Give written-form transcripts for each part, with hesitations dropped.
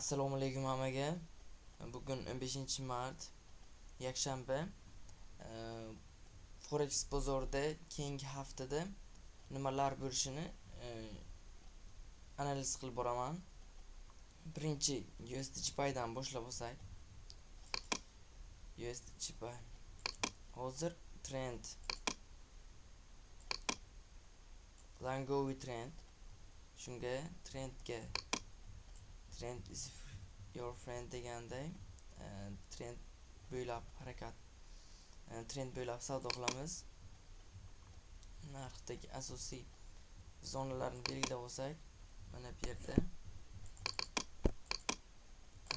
Assalomu alaykum hammaga. Bugun 15-mart yakshanba. Forex bozorida keyingi haftada nimalar bo'lishini analiz qilib boraman. Birinchi USD dan boshlab olsak. USD hozir trend Langowi trend. Shunga trend is your friend deganday trend bo'ylab harakat trend bo'ylab savdo qilamiz. Narxdagi asosiy zonalarni belgilab olsak, mana bu yerda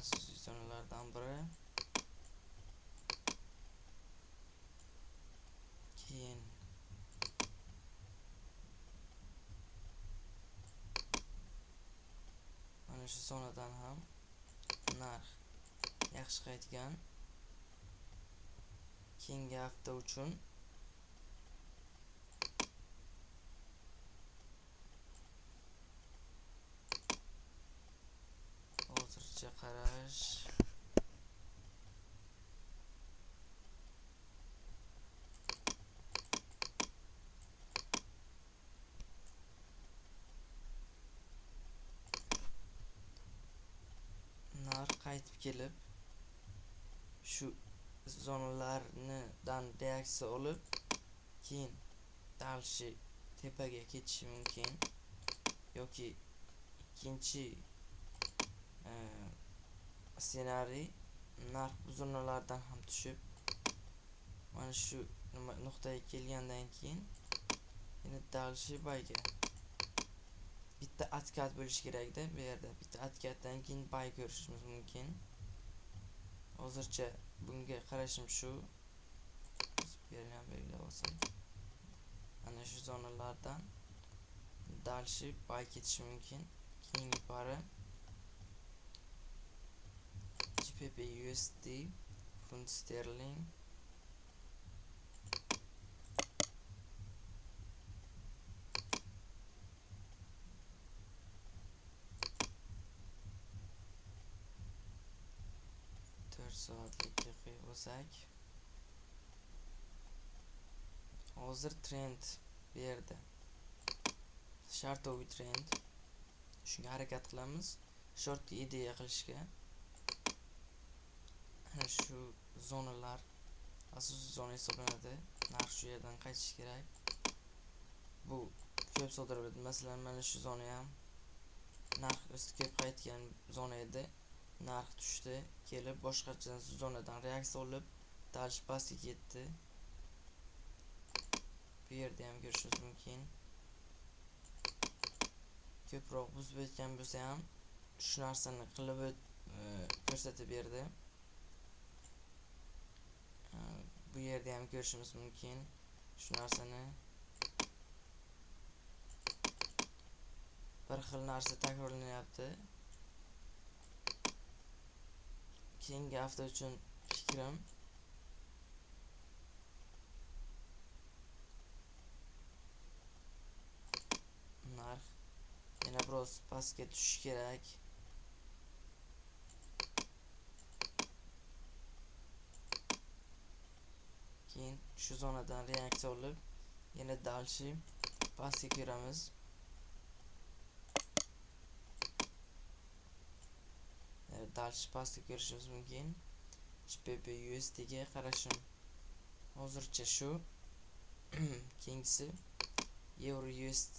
asosiy zonalardan biri, keyin mana shu zonadan ham narx yaxshi qaytgan. Keyingi hafta uchun hozircha qarash narx qaytib kelib shu zonalardan reaksiya olib keyin dalshi tepaga ketishi mumkin yoki ikkinchi ssenariy narx bu zonalardan ham tushib mana shu nuqtaga kelgandan keyin yana dalshi bayga bitta atkat bo'lishi kerakda. Bu yerda bitta atkatdan keyin bay ko'rishimiz mumkin. Hozircha bunga qarashim shu. Bu yerni ham belgilab olsak, ana shu zonalardan dalshi bay ketishi mumkin. Keyingi pari GBP USD funt sterling soatlikka qo'yib olsak, hozir trend bu yerda shartoviy trend. Shunga harakat qilamiz short ideya qilishga. Ana shu zonalar asosiy zona hisoblanadi. Narx shu yerdan qaytishi kerak. Bu ko'p sodir bo'ladi. Masalan, mana shu zona ham narx o'sib ko'p qaytgan zona edi. Narx tushdi, kelib boshqacha zonadan reaksiya olib dalsh pastga ketdi. Bu yerda ham ko'rishimiz mumkin. Ko'proq buzib o'tgan bo'lsa ham shu narsani qilib ko'rsatib berdi. Bu yerda ham ko'rishimiz mumkin shu narsani. Bir xil narsa takrorlanyapti. Keyingi hafta uchun fikrim narx yana biroz pastga tushishi kerak. Keyin shu zonadan reaksiya olib yana dalshi pastga ko'ramiz. Dalshi pastga ko'rishimiz mumkin. GBP USD ga qarashim hozircha shu. Keyingisi Euro USD.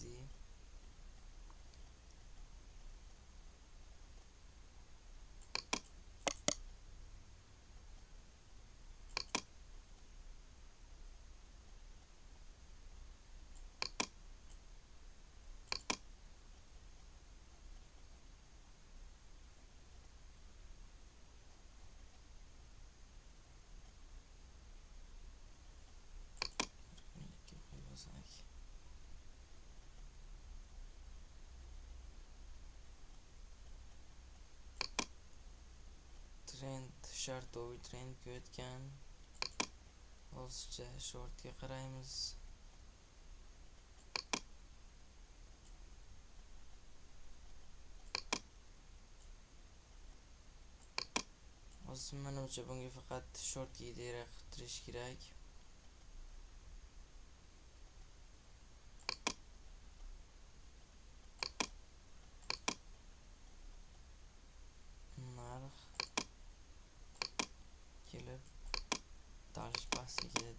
Trend shartoviy trend o'tgan. Hozircha shortga qaraymiz. do'stlarim, menimcha bunga faqat short keydagiroq qilib kerak. Narx kelib dalish pastiga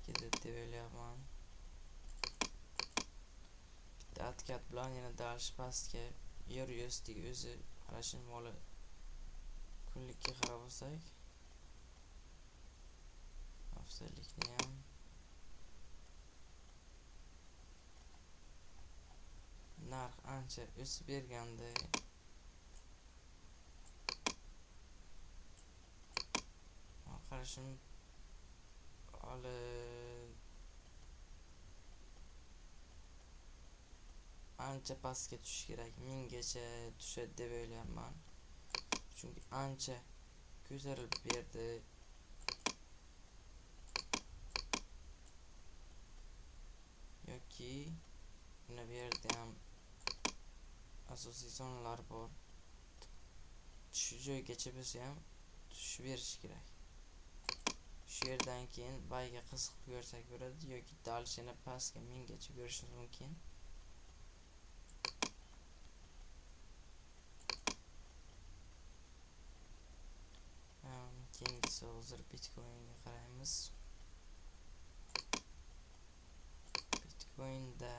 ketadi deb o'ylayapman. Bitta atkat bilan yana dalish pastga yer USDga o'zi qarashim moli kunlikka qarab olsak, haftalikni ham narx ancha o'sib bergandi. Qarashim hali ancha pastga tushish kerak, 1000 gacha tushadi deb o'ylayapman. Chunki ancha ko'tarilib berdi. Yoki mana bu yerda ham asosiy zonalar bor. Shu joygacha bo'lsa ham tushib berish kerak. Shu yerdan keyin bayga qiziqib ko'rsak bo'ladi yoki dalish yana pastga 1000 gacha ko'rishimiz mumkin. Keyingisi hozir Bitcoinga qaraymiz. Bitcoinda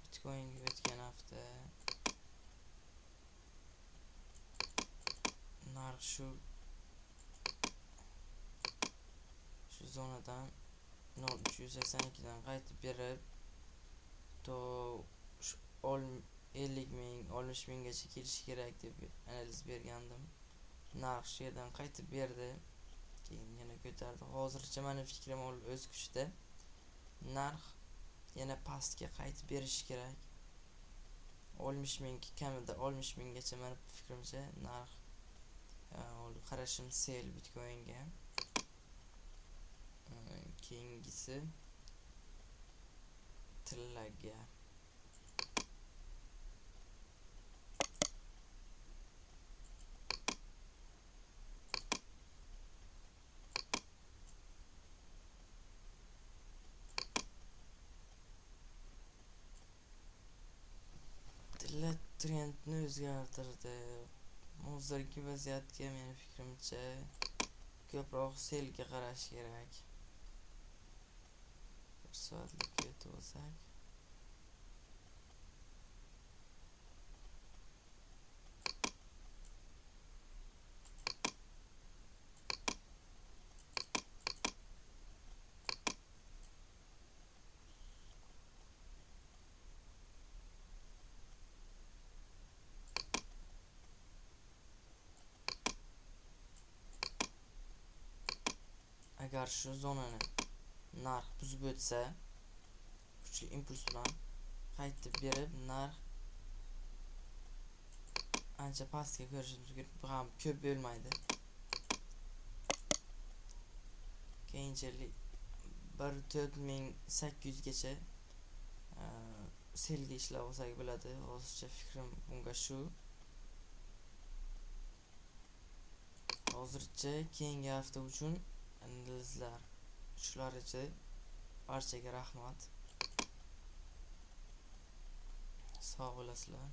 Bitcoinga o'tgan hafta narx shu zonadan 0382 dan qaytib berib to 50 ming 60 minggacha kelishi kerak deb analiz bergandim. Narx shu yerdan qaytib berdi, keyin yana ko'tardi. Hozircha meni fikrim o'z kuchida. Narx yana pastga qaytib berish kerak. 60 ming, kamida 60 minggacha meni fikrimcha narx qarashim sel Bitcoinga. Keyingisi tillaga. Tilla trendni o'zgartirdi. Hozirgi vaziyatga meni fikrimcha ko'proq selga qarash kerak. Bir soatlik yetib olsak. Agar shu zonani narx buzib o'tsa, kuchli impuls bilan qaytib berib narx ancha pastga ko'rishimiz mumkin. Bu ham ko'p bo'lmaydi. Keyinchalik 14800 gacha selga ishlab olsak bo'ladi. Hozircha fikrim bunga shu. Hozircha keyingi hafta uchun analizlar shularcha. Barchaga rahmat. Sog' bo'lasizlar.